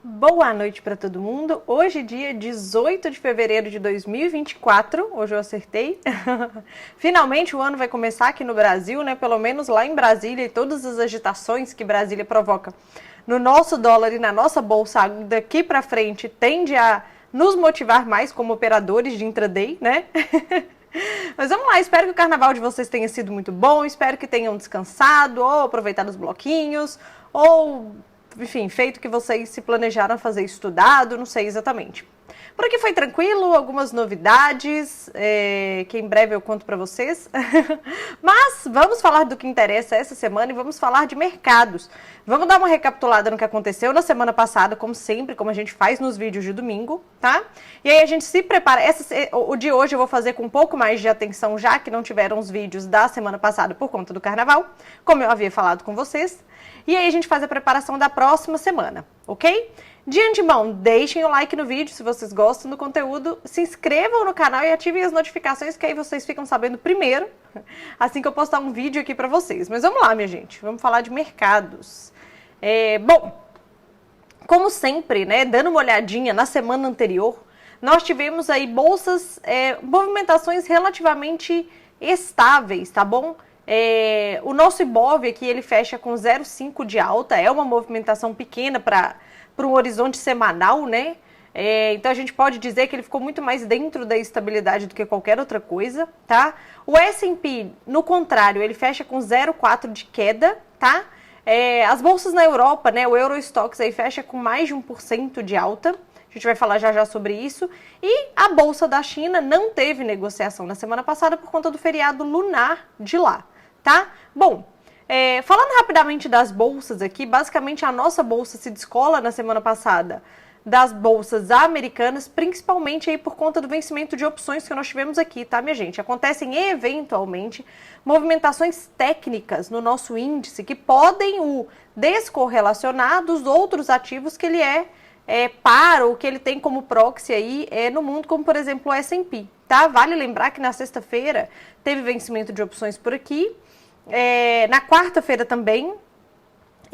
Boa noite para todo mundo. Hoje, dia 18 de fevereiro de 2024. Hoje eu acertei. Finalmente o ano vai começar aqui no Brasil, né? Pelo menos lá em Brasília e todas as agitações que Brasília provoca no nosso dólar e na nossa bolsa daqui para frente tende a nos motivar mais como operadores de intraday, né? Mas vamos lá, espero que o carnaval de vocês tenha sido muito bom, espero que tenham descansado ou aproveitado os bloquinhos, ou, enfim, feito o que vocês se planejaram fazer, estudado, não sei exatamente. Por aqui foi tranquilo, algumas novidades, que em breve eu conto para vocês. Mas vamos falar do que interessa essa semana e vamos falar de mercados. Vamos dar uma recapitulada no que aconteceu na semana passada, como sempre, como a gente faz nos vídeos de domingo, tá? E aí a gente se prepara. O de hoje eu vou fazer com um pouco mais de atenção, já que não tiveram os vídeos da semana passada por conta do carnaval, como eu havia falado com vocês. E aí a gente faz a preparação da próxima semana, ok? De antemão, deixem o like no vídeo se vocês gostam do conteúdo, se inscrevam no canal e ativem as notificações que aí vocês ficam sabendo primeiro, assim que eu postar um vídeo aqui pra vocês. Mas vamos lá, minha gente, vamos falar de mercados. Bom, como sempre, né, dando uma olhadinha na semana anterior, nós tivemos aí bolsas, movimentações relativamente estáveis, tá bom? O nosso Ibov aqui, ele fecha com 0,5 de alta, é uma movimentação pequena para um horizonte semanal, né? Então a gente pode dizer que ele ficou muito mais dentro da estabilidade do que qualquer outra coisa, tá? O S&P, no contrário, ele fecha com 0,4 de queda, tá? As bolsas na Europa, né? O Eurostoxx aí fecha com mais de 1% de alta. A gente vai falar já já sobre isso. E a bolsa da China não teve negociação na semana passada por conta do feriado lunar de lá, tá? Bom, falando rapidamente das bolsas aqui, basicamente a nossa bolsa se descola na semana passada das bolsas americanas, principalmente aí por conta do vencimento de opções que nós tivemos aqui, tá, minha gente? Acontecem eventualmente movimentações técnicas no nosso índice que podem o descorrelacionar dos outros ativos que ele para ou que ele tem como proxy aí no mundo, como por exemplo o S&P, tá? Vale lembrar que na sexta-feira teve vencimento de opções por aqui, na quarta-feira também,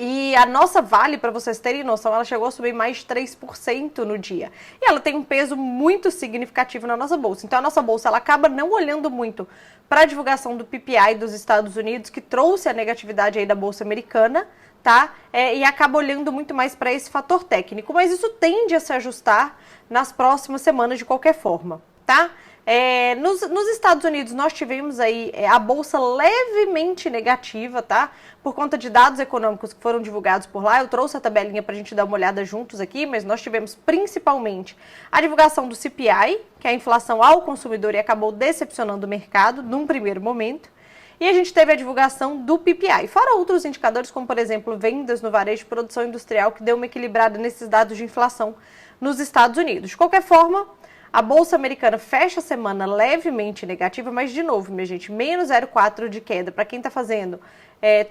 e a nossa Vale, para vocês terem noção, ela chegou a subir mais de 3% no dia. E ela tem um peso muito significativo na nossa bolsa. Então a nossa bolsa ela acaba não olhando muito para a divulgação do PPI dos Estados Unidos, que trouxe a negatividade aí da bolsa americana, tá? E acaba olhando muito mais para esse fator técnico. Mas isso tende a se ajustar nas próximas semanas de qualquer forma, tá? Nos Estados Unidos nós tivemos aí a bolsa levemente negativa, tá? Por conta de dados econômicos que foram divulgados por lá. Eu trouxe a tabelinha para a gente dar uma olhada juntos aqui, mas nós tivemos principalmente a divulgação do CPI, que é a inflação ao consumidor, e acabou decepcionando o mercado num primeiro momento. E a gente teve a divulgação do PPI, fora outros indicadores, como por exemplo vendas no varejo e produção industrial, que deu uma equilibrada nesses dados de inflação nos Estados Unidos. De qualquer forma, a bolsa americana fecha a semana levemente negativa, mas de novo, minha gente, menos 0,4 de queda para quem está fazendo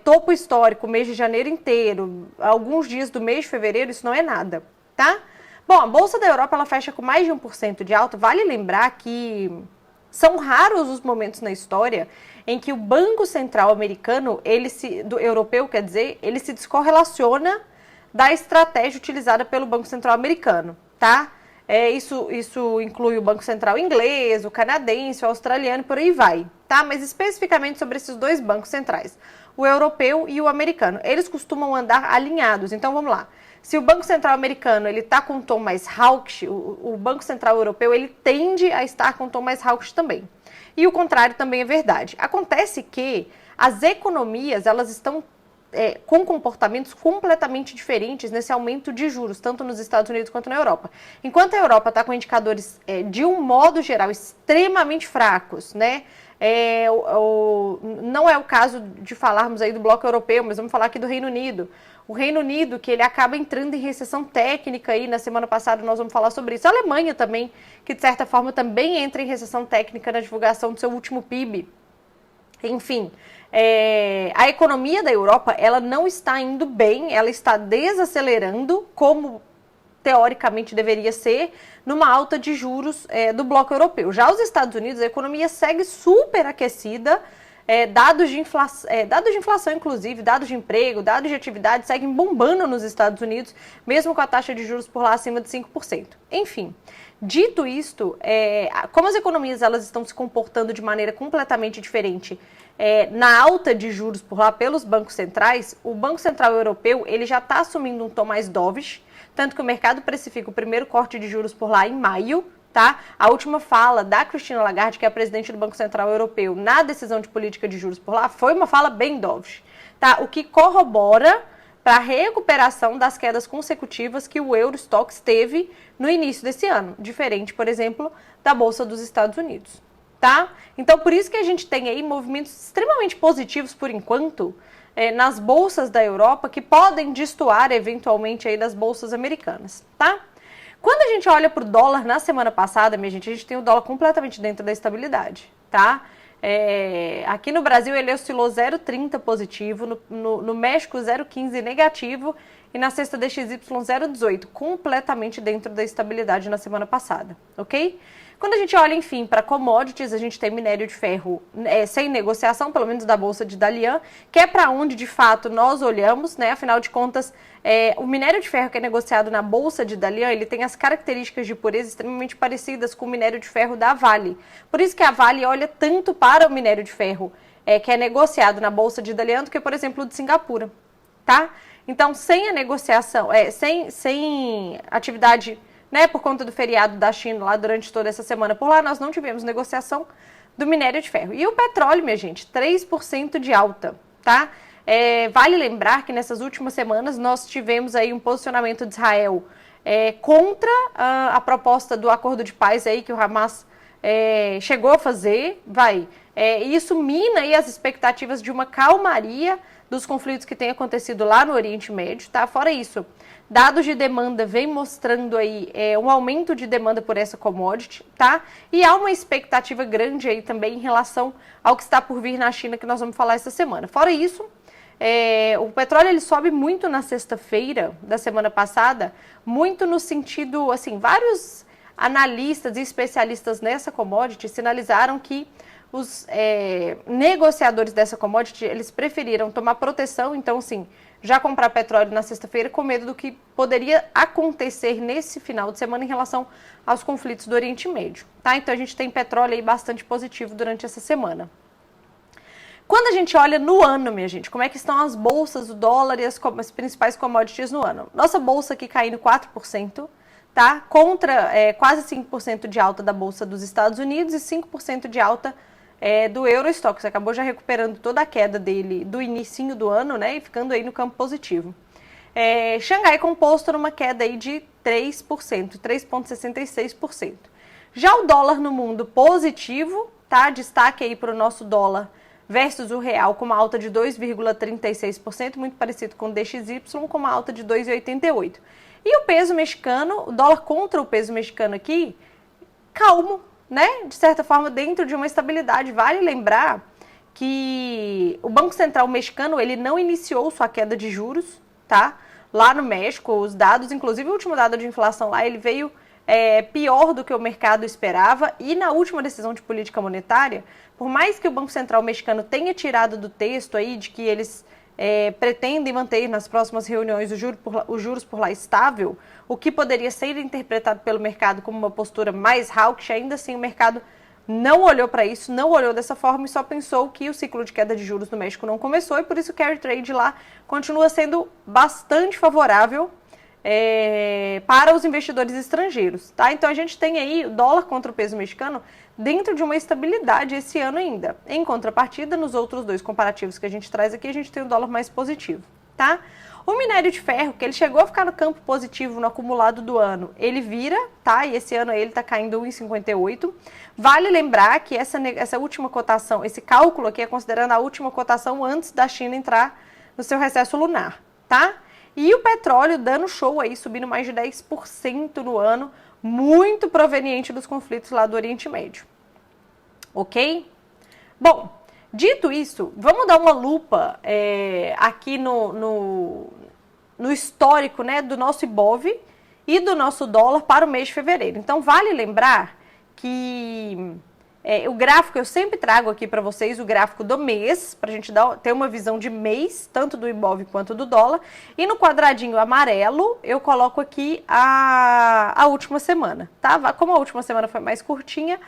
topo histórico, mês de janeiro inteiro, alguns dias do mês de fevereiro, isso não é nada, tá? Bom, a bolsa da Europa ela fecha com mais de 1% de alta. Vale lembrar que são raros os momentos na história em que o Banco Central americano, europeu, quer dizer, ele se descorrelaciona da estratégia utilizada pelo Banco Central americano, tá? Isso inclui o Banco Central inglês, o canadense, o australiano, por aí vai, tá? Mas especificamente sobre esses dois bancos centrais, o europeu e o americano. Eles costumam andar alinhados. Então, vamos lá. Se o Banco Central americano ele está com um tom mais hawkish, o Banco Central europeu ele tende a estar com um tom mais hawkish também. E o contrário também é verdade. Acontece que as economias elas estão com comportamentos completamente diferentes nesse aumento de juros, tanto nos Estados Unidos quanto na Europa. Enquanto a Europa está com indicadores, de um modo geral, extremamente fracos, né? Não é o caso de falarmos aí do bloco europeu, mas vamos falar aqui do Reino Unido. O Reino Unido, que ele acaba entrando em recessão técnica aí, na semana passada nós vamos falar sobre isso. A Alemanha também, que de certa forma também entra em recessão técnica na divulgação do seu último PIB. Enfim, a economia da Europa, ela não está indo bem, ela está desacelerando, como teoricamente deveria ser, numa alta de juros do bloco europeu. Já os Estados Unidos, a economia segue super aquecida, dados de inflação, inclusive, dados de emprego, dados de atividade seguem bombando nos Estados Unidos, mesmo com a taxa de juros por lá acima de 5%. Enfim, dito isto, como as economias elas estão se comportando de maneira completamente diferente na alta de juros por lá pelos bancos centrais, o Banco Central Europeu ele já está assumindo um tom mais dovish, tanto que o mercado precifica o primeiro corte de juros por lá em maio. Tá? A última fala da Christine Lagarde, que é a presidente do Banco Central Europeu, na decisão de política de juros por lá, foi uma fala bem dovish, tá? O que corrobora para a recuperação das quedas consecutivas que o Eurostoxx teve no início desse ano, diferente, por exemplo, da Bolsa dos Estados Unidos, tá? Então, por isso que a gente tem aí movimentos extremamente positivos, por enquanto, nas bolsas da Europa, que podem destoar, eventualmente, aí das bolsas americanas, tá? Quando a gente olha para o dólar na semana passada, minha gente, a gente tem o dólar completamente dentro da estabilidade, tá? Aqui no Brasil ele oscilou 0,30 positivo, no México 0,15 negativo e na sexta DXY 0,18, completamente dentro da estabilidade na semana passada, ok? Quando a gente olha, enfim, para commodities, a gente tem minério de ferro sem negociação, pelo menos da Bolsa de Dalian, que é para onde, de fato, nós olhamos, né? Afinal de contas, o minério de ferro que é negociado na Bolsa de Dalian, ele tem as características de pureza extremamente parecidas com o minério de ferro da Vale. Por isso que a Vale olha tanto para o minério de ferro que é negociado na Bolsa de Dalian do que, por exemplo, o de Singapura, tá? Então, sem a negociação, sem atividade, né, por conta do feriado da China lá durante toda essa semana por lá, nós não tivemos negociação do minério de ferro. E o petróleo, minha gente, 3% de alta, tá? Vale lembrar que nessas últimas semanas nós tivemos aí um posicionamento de Israel contra a proposta do acordo de paz aí que o Hamas chegou a fazer, isso mina aí as expectativas de uma calmaria dos conflitos que têm acontecido lá no Oriente Médio, tá? Fora isso, dados de demanda vem mostrando aí um aumento de demanda por essa commodity, tá? E há uma expectativa grande aí também em relação ao que está por vir na China, que nós vamos falar essa semana. Fora isso, o petróleo ele sobe muito na sexta-feira da semana passada, muito no sentido, assim, vários analistas e especialistas nessa commodity sinalizaram que os negociadores dessa commodity, eles preferiram tomar proteção, então, assim, já comprar petróleo na sexta-feira com medo do que poderia acontecer nesse final de semana em relação aos conflitos do Oriente Médio, tá? Então, a gente tem petróleo aí bastante positivo durante essa semana. Quando a gente olha no ano, minha gente, como é que estão as bolsas, o dólar e as principais commodities no ano? Nossa bolsa aqui caindo 4%, tá? Contra quase 5% de alta da Bolsa dos Estados Unidos e 5% de alta do Eurostoxx, acabou já recuperando toda a queda dele do inicinho do ano, né, e ficando aí no campo positivo. Xangai Composto numa queda aí de 3%, 3,66%. Já o dólar no mundo positivo, tá, destaque aí para o nosso dólar versus o real com uma alta de 2,36%, muito parecido com o DXY, com uma alta de 2,88%. E o peso mexicano, o dólar contra o peso mexicano aqui, calmo, né? De certa forma, dentro de uma estabilidade. Vale lembrar que o Banco Central mexicano, ele não iniciou sua queda de juros, tá? Lá no México, os dados, inclusive o último dado de inflação lá, ele veio pior do que o mercado esperava. E na última decisão de política monetária, por mais que o Banco Central mexicano tenha tirado do texto aí de que eles pretendem manter nas próximas reuniões os juros por lá estável, o que poderia ser interpretado pelo mercado como uma postura mais hawkish, ainda assim o mercado não olhou para isso, não olhou dessa forma e só pensou que o ciclo de queda de juros no México não começou e por isso o carry trade lá continua sendo bastante favorável para os investidores estrangeiros, tá? Então a gente tem aí o dólar contra o peso mexicano dentro de uma estabilidade esse ano ainda. Em contrapartida, nos outros dois comparativos que a gente traz aqui, a gente tem o dólar mais positivo, tá? O minério de ferro, que ele chegou a ficar no campo positivo no acumulado do ano, ele vira, tá? E esse ano ele tá caindo 1,58. Vale lembrar que essa última cotação, esse cálculo aqui é considerando a última cotação antes da China entrar no seu recesso lunar, tá? E o petróleo dando show aí, subindo mais de 10% no ano, muito proveniente dos conflitos lá do Oriente Médio. Ok? Bom, dito isso, vamos dar uma lupa aqui no histórico, né, do nosso IBOV e do nosso dólar para o mês de fevereiro. Então, vale lembrar que O gráfico eu sempre trago aqui para vocês o gráfico do mês, para a gente ter uma visão de mês, tanto do Ibov quanto do dólar. E no quadradinho amarelo eu coloco aqui a última semana, tá? Como a última semana foi mais curtinha,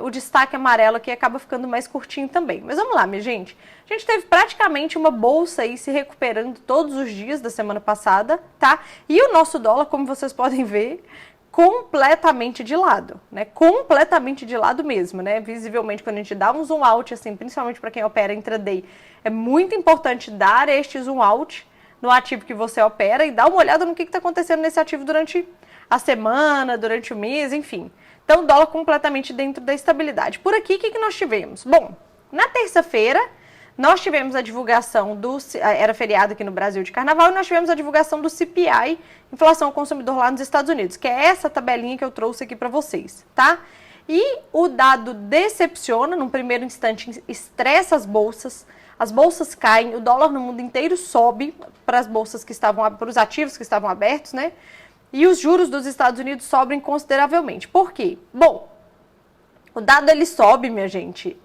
o destaque amarelo aqui acaba ficando mais curtinho também. Mas vamos lá, minha gente. A gente teve praticamente uma bolsa aí se recuperando todos os dias da semana passada, tá? E o nosso dólar, como vocês podem ver, completamente de lado, né? Completamente de lado mesmo, né? Visivelmente, quando a gente dá um zoom out, assim, principalmente para quem opera intraday, é muito importante dar este zoom out no ativo que você opera e dar uma olhada no que está acontecendo nesse ativo durante a semana, durante o mês, enfim. Então, o dólar completamente dentro da estabilidade. Por aqui, o que nós tivemos? Bom, na terça-feira, nós tivemos a divulgação era feriado aqui no Brasil de carnaval, e nós tivemos a divulgação do CPI, inflação ao consumidor lá nos Estados Unidos, que é essa tabelinha que eu trouxe aqui para vocês, tá? E o dado decepciona, num primeiro instante, estressa as bolsas caem, o dólar no mundo inteiro sobe para as bolsas que estavam, para os ativos que estavam abertos, né? E os juros dos Estados Unidos sobem consideravelmente. Por quê? Bom, o dado ele sobe, minha gente,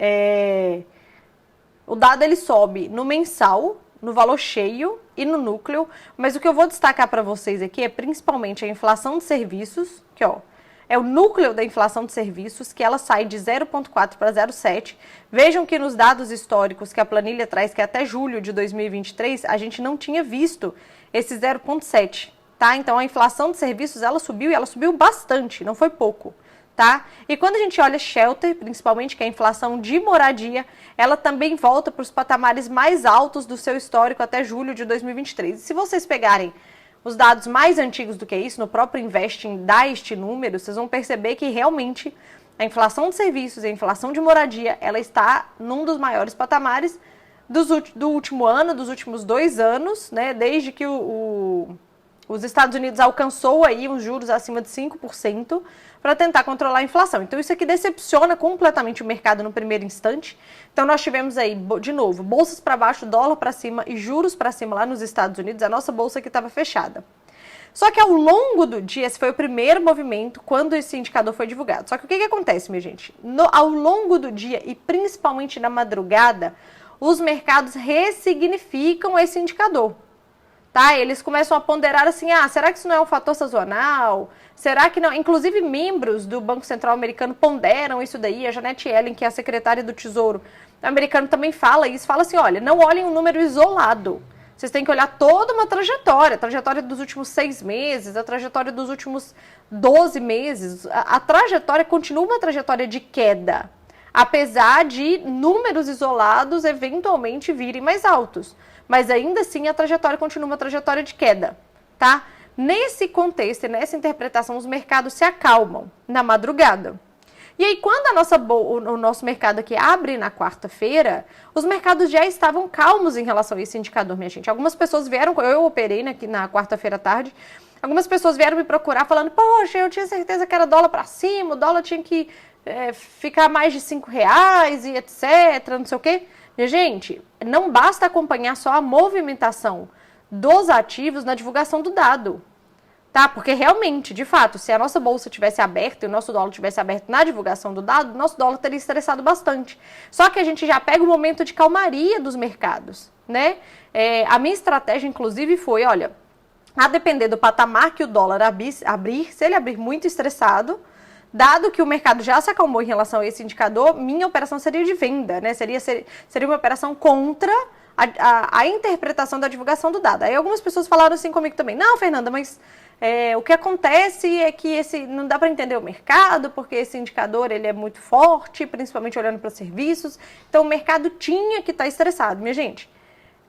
o dado ele sobe no mensal, no valor cheio e no núcleo, mas o que eu vou destacar para vocês aqui é principalmente a inflação de serviços, que ó, é o núcleo da inflação de serviços, que ela sai de 0,4 para 0,7. Vejam que nos dados históricos que a planilha traz, que é até julho de 2023, a gente não tinha visto esse 0,7, tá? Então a inflação de serviços, ela subiu e ela subiu bastante, não foi pouco. Tá? E quando a gente olha shelter, principalmente, que é a inflação de moradia, ela também volta para os patamares mais altos do seu histórico até julho de 2023. E se vocês pegarem os dados mais antigos do que isso, no próprio Investing dá este número, vocês vão perceber que realmente a inflação de serviços e a inflação de moradia, ela está num dos maiores patamares do último ano, dos últimos 2 anos, né? Desde que os Estados Unidos alcançou aí uns juros acima de 5%, para tentar controlar a inflação. Então, isso aqui decepciona completamente o mercado no primeiro instante. Então, nós tivemos aí, de novo, bolsas para baixo, dólar para cima e juros para cima lá nos Estados Unidos. A nossa bolsa aqui estava fechada. Só que ao longo do dia, esse foi o primeiro movimento quando esse indicador foi divulgado. Só que o que acontece, minha gente? Ao longo do dia e principalmente na madrugada, os mercados ressignificam esse indicador. Tá? Eles começam a ponderar assim, será que isso não é um fator sazonal? Será que não? Inclusive, membros do Banco Central americano ponderam isso daí. A Janet Yellen, que é a secretária do Tesouro americano, também fala isso. Fala assim, olha, não olhem um número isolado. Vocês têm que olhar toda uma trajetória. A trajetória dos últimos 6 meses, a trajetória dos últimos 12 meses. A trajetória continua uma trajetória de queda, apesar de números isolados eventualmente virem mais altos. Mas ainda assim a trajetória continua uma trajetória de queda, tá? Nesse contexto e nessa interpretação, os mercados se acalmam na madrugada. E aí, quando o nosso mercado aqui abre na quarta-feira, os mercados já estavam calmos em relação a esse indicador, minha gente. Algumas pessoas vieram, eu operei aqui na quarta-feira à tarde, algumas pessoas vieram me procurar falando, poxa, eu tinha certeza que era dólar para cima, o dólar tinha que ficar mais de R$5 e etc, não sei o quê. Minha gente, não basta acompanhar só a movimentação dos ativos na divulgação do dado, tá? Porque realmente, de fato, se a nossa bolsa tivesse aberta e o nosso dólar tivesse aberto na divulgação do dado, nosso dólar teria estressado bastante. Só que a gente já pega o momento de calmaria dos mercados, né? A minha estratégia, inclusive, foi, olha, a depender do patamar que o dólar abrir, se ele abrir muito estressado, dado que o mercado já se acalmou em relação a esse indicador, minha operação seria de venda, né? Seria uma operação contra a interpretação da divulgação do dado. Aí algumas pessoas falaram assim comigo também, não, Fernanda, mas o que acontece é que não dá para entender o mercado, porque esse indicador ele é muito forte, principalmente olhando para serviços, então o mercado tinha que estar estressado. Minha gente,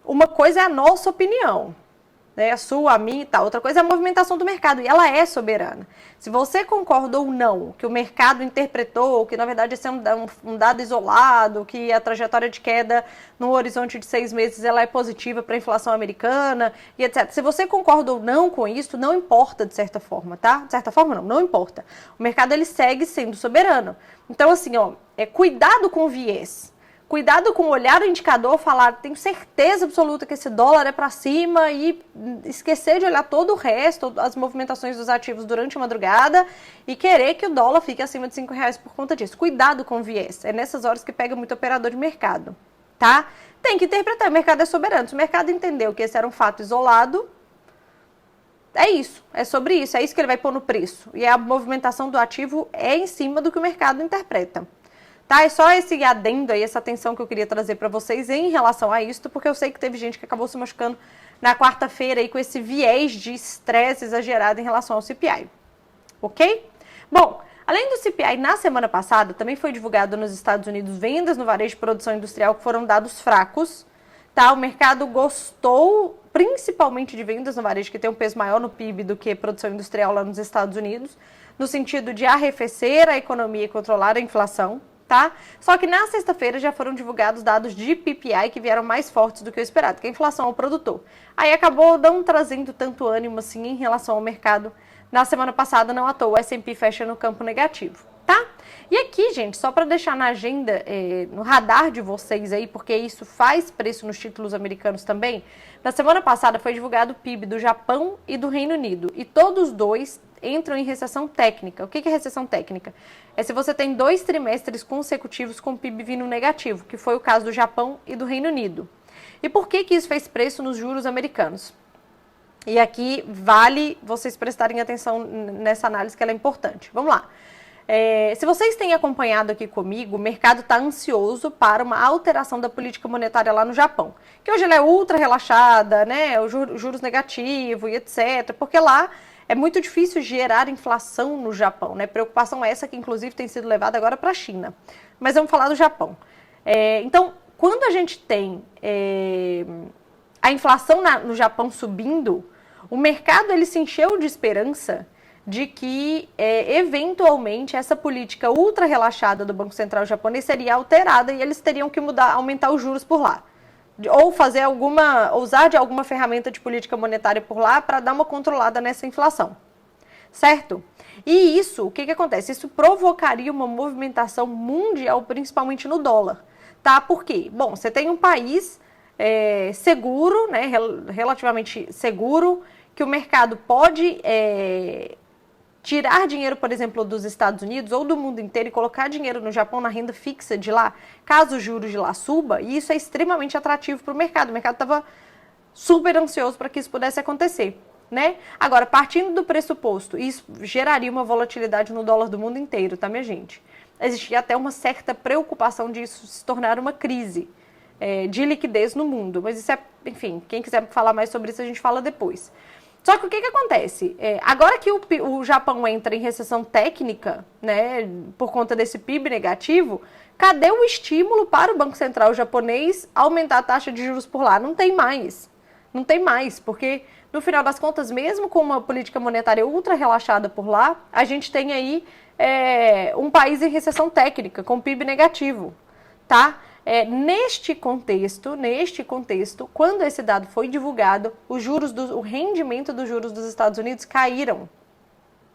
uma coisa é a nossa opinião, né, a sua, a minha e tal. Outra coisa é a movimentação do mercado, e ela é soberana. Se você concorda ou não que o mercado interpretou, que na verdade esse é um dado isolado, que a trajetória de queda no horizonte de 6 meses ela é positiva para a inflação americana e etc. Se você concorda ou não com isso, não importa de certa forma, tá? De certa forma não importa. O mercado ele segue sendo soberano. Então assim, cuidado com o viés. cuidado com olhar o indicador, falar, tenho certeza absoluta que esse dólar é para cima e esquecer de olhar todo o resto, as movimentações dos ativos durante a madrugada e querer que o dólar fique acima de R$ 5 por conta disso. Cuidado com o viés, é nessas horas que pega muito operador de mercado, tá? Tem que interpretar, o mercado é soberano. Se o mercado entendeu que esse era um fato isolado, é isso, é sobre isso, é isso que ele vai pôr no preço. E a movimentação do ativo é em cima do que o mercado interpreta. Tá? É só esse adendo aí, essa atenção que eu queria trazer para vocês em relação a isso, porque eu sei que teve gente que acabou se machucando na quarta-feira aí com esse viés de estresse exagerado em relação ao CPI. Ok? Bom, além do CPI, na semana passada, também foi divulgado nos Estados Unidos vendas no varejo de produção industrial que foram dados fracos. Tá? O mercado gostou principalmente de vendas no varejo, que tem um peso maior no PIB do que produção industrial lá nos Estados Unidos, no sentido de arrefecer a economia e controlar a inflação. Tá? Só que na sexta-feira já foram divulgados dados de PPI que vieram mais fortes do que o esperado, que é a inflação ao produtor. Aí acabou não trazendo tanto ânimo assim em relação ao mercado. Na semana passada, não à toa, o S&P fecha no campo negativo, tá? E aqui, gente, só para deixar na agenda, no radar de vocês aí, porque isso faz preço nos títulos americanos também, na semana passada foi divulgado o PIB do Japão e do Reino Unido, e todos dois entram em recessão técnica. O que é recessão técnica? É se você tem 2 trimestres consecutivos com PIB vindo negativo, que foi o caso do Japão e do Reino Unido. E por que isso fez preço nos juros americanos? E aqui vale vocês prestarem atenção nessa análise, que ela é importante. Vamos lá. Se vocês têm acompanhado aqui comigo, o mercado está ansioso para uma alteração da política monetária lá no Japão. Que hoje ela é ultra relaxada, né? Os juros negativos e etc. Porque lá é muito difícil gerar inflação no Japão, né? Preocupação essa que, inclusive, tem sido levada agora para a China. Mas vamos falar do Japão. Então, quando a gente tem a inflação no Japão subindo, o mercado ele se encheu de esperança de que, eventualmente, essa política ultra relaxada do Banco Central japonês seria alterada e eles teriam que aumentar os juros por lá. Ou usar de alguma ferramenta de política monetária por lá para dar uma controlada nessa inflação, certo? E isso, o que acontece? Isso provocaria uma movimentação mundial, principalmente no dólar, tá? Por quê? Bom, você tem um país seguro, né, relativamente seguro, que o mercado pode tirar dinheiro, por exemplo, dos Estados Unidos ou do mundo inteiro e colocar dinheiro no Japão na renda fixa de lá, caso os juros de lá suba, e isso é extremamente atrativo para o mercado. O mercado estava super ansioso para que isso pudesse acontecer, né? Agora, partindo do pressuposto, isso geraria uma volatilidade no dólar do mundo inteiro, tá, minha gente? Existia até uma certa preocupação de isso se tornar uma crise de liquidez no mundo, mas isso enfim, quem quiser falar mais sobre isso a gente fala depois. Só que o que acontece? Agora que o Japão entra em recessão técnica, né, por conta desse PIB negativo, cadê o estímulo para o Banco Central japonês aumentar a taxa de juros por lá? Não tem mais. Não tem mais, porque no final das contas, mesmo com uma política monetária ultra relaxada por lá, a gente tem aí um país em recessão técnica, com PIB negativo, tá? Neste contexto, quando esse dado foi divulgado, o rendimento dos juros dos Estados Unidos caíram,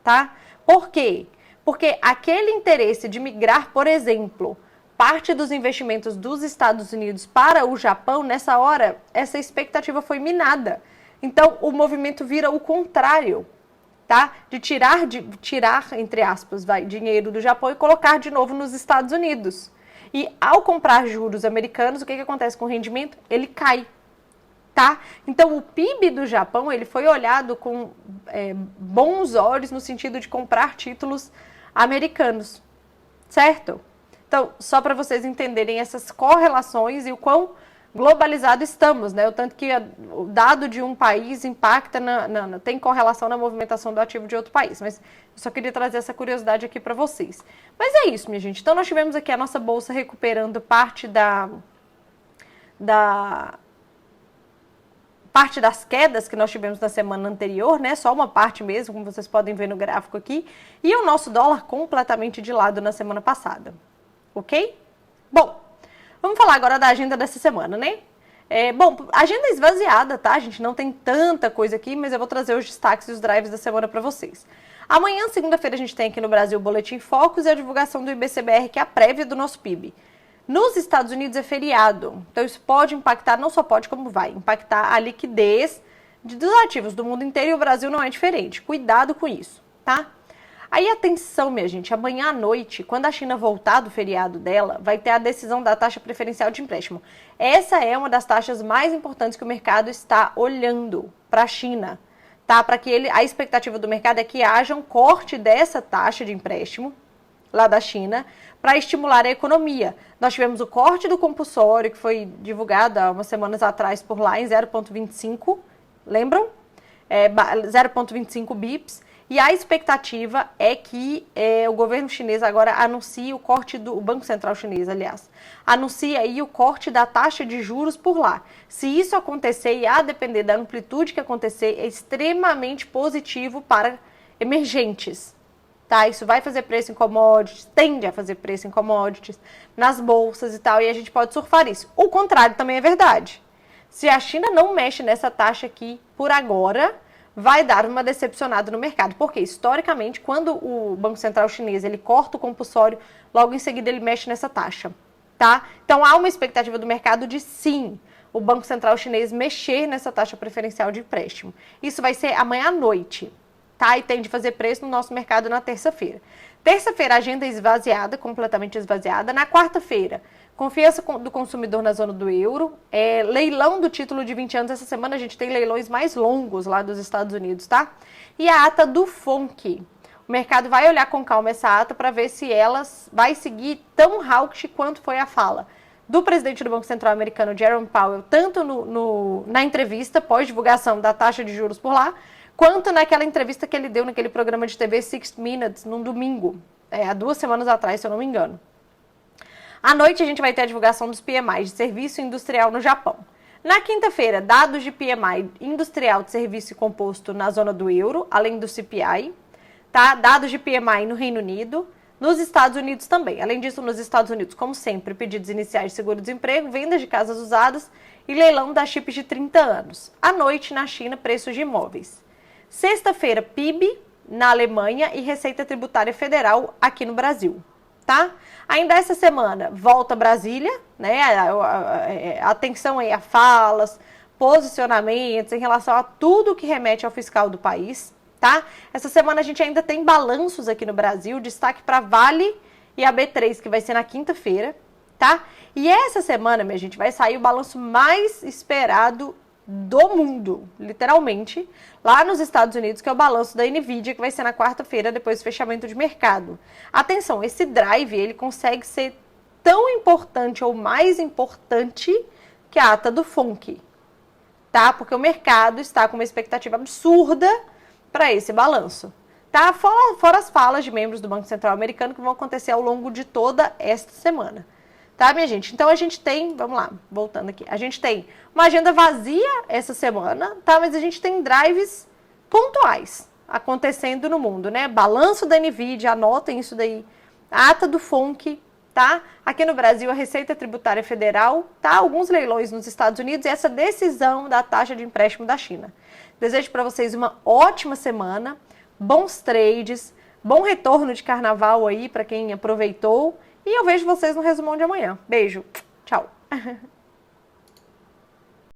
tá? Por quê? Porque aquele interesse de migrar, por exemplo, parte dos investimentos dos Estados Unidos para o Japão, nessa hora, essa expectativa foi minada. Então, o movimento vira o contrário, tá? De tirar, entre aspas, dinheiro do Japão e colocar de novo nos Estados Unidos. E ao comprar juros americanos, o que acontece com o rendimento? Ele cai, tá? Então, o PIB do Japão, ele foi olhado com bons olhos no sentido de comprar títulos americanos, certo? Então, só para vocês entenderem essas correlações e o quão globalizado estamos, né? O tanto que o dado de um país impacta, tem correlação na movimentação do ativo de outro país. Mas eu só queria trazer essa curiosidade aqui para vocês. Mas é isso, minha gente. Então, nós tivemos aqui a nossa bolsa recuperando parte das quedas que nós tivemos na semana anterior, né? Só uma parte mesmo, como vocês podem ver no gráfico aqui. E o nosso dólar completamente de lado na semana passada. Ok? Bom, vamos falar agora da agenda dessa semana, né? Bom, agenda esvaziada, tá? A gente não tem tanta coisa aqui, mas eu vou trazer os destaques e os drives da semana para vocês. Amanhã, segunda-feira, a gente tem aqui no Brasil o Boletim Focus e a divulgação do IBCBR, que é a prévia do nosso PIB. Nos Estados Unidos é feriado, então isso pode impactar, não só pode, como vai impactar a liquidez dos ativos do mundo inteiro, e o Brasil não é diferente. Cuidado com isso, tá? Aí atenção, minha gente, amanhã à noite, quando a China voltar do feriado dela, vai ter a decisão da taxa preferencial de empréstimo. Essa é uma das taxas mais importantes que o mercado está olhando para a China, tá? Para que a expectativa do mercado é que haja um corte dessa taxa de empréstimo lá da China para estimular a economia. Nós tivemos o corte do compulsório, que foi divulgado há umas semanas atrás por lá, em 0,25, lembram? 0,25 bips. E a expectativa é que o governo chinês agora anuncie o corte o Banco Central chinês, aliás, anuncia aí o corte da taxa de juros por lá. Se isso acontecer, e a depender da amplitude que acontecer, é extremamente positivo para emergentes. Tá? Isso vai fazer preço em commodities, tende a fazer preço em commodities, nas bolsas e tal, e a gente pode surfar isso. O contrário também é verdade. Se a China não mexe nessa taxa aqui por agora, vai dar uma decepcionada no mercado, porque historicamente, quando o Banco Central chinês ele corta o compulsório, logo em seguida ele mexe nessa taxa, tá? Então há uma expectativa do mercado de sim, o Banco Central chinês mexer nessa taxa preferencial de empréstimo. Isso vai ser amanhã à noite, tá? E tende a fazer preço no nosso mercado na terça-feira. Terça-feira, agenda esvaziada, completamente esvaziada. Na quarta-feira, confiança do consumidor na zona do euro, leilão do título de 20 anos. Essa semana a gente tem leilões mais longos lá dos Estados Unidos, tá? E a ata do FONC. O mercado vai olhar com calma essa ata para ver se ela vai seguir tão hawkish quanto foi a fala do presidente do Banco Central americano, Jerome Powell, tanto na entrevista pós-divulgação da taxa de juros por lá, quanto naquela entrevista que ele deu naquele programa de TV 60 Minutes, num domingo, há 2 semanas atrás, se eu não me engano. À noite a gente vai ter a divulgação dos PMI de serviço industrial no Japão. Na quinta-feira, dados de PMI industrial de serviço composto na zona do euro, além do CPI, tá? Dados de PMI no Reino Unido, nos Estados Unidos também. Além disso, nos Estados Unidos, como sempre, pedidos iniciais de seguro-desemprego, vendas de casas usadas e leilão das chips de 30 anos. À noite, na China, preços de imóveis. Sexta-feira, PIB na Alemanha e Receita Tributária Federal aqui no Brasil, tá? Ainda essa semana, volta Brasília, né? Atenção aí a falas, posicionamentos em relação a tudo que remete ao fiscal do país, tá? Essa semana a gente ainda tem balanços aqui no Brasil, destaque para Vale e a B3, que vai ser na quinta-feira, tá? E essa semana, minha gente, vai sair o balanço mais esperado do mundo, literalmente, lá nos Estados Unidos, que é o balanço da Nvidia, que vai ser na quarta-feira, depois do fechamento de mercado. Atenção, esse drive, ele consegue ser tão importante ou mais importante que a ata do FONC, tá? Porque o mercado está com uma expectativa absurda para esse balanço, tá? Fora as falas de membros do Banco Central americano que vão acontecer ao longo de toda esta semana. Tá, minha gente? Então a gente tem, vamos lá, voltando aqui, a gente tem uma agenda vazia essa semana, tá? Mas a gente tem drives pontuais acontecendo no mundo, né? Balanço da Nvidia, anotem isso daí, ata do FONC, tá? Aqui no Brasil, a Receita Tributária Federal, tá? Alguns leilões nos Estados Unidos e essa decisão da taxa de empréstimo da China. Desejo para vocês uma ótima semana, bons trades, bom retorno de carnaval aí para quem aproveitou. E eu vejo vocês no resumão de amanhã. Beijo. Tchau.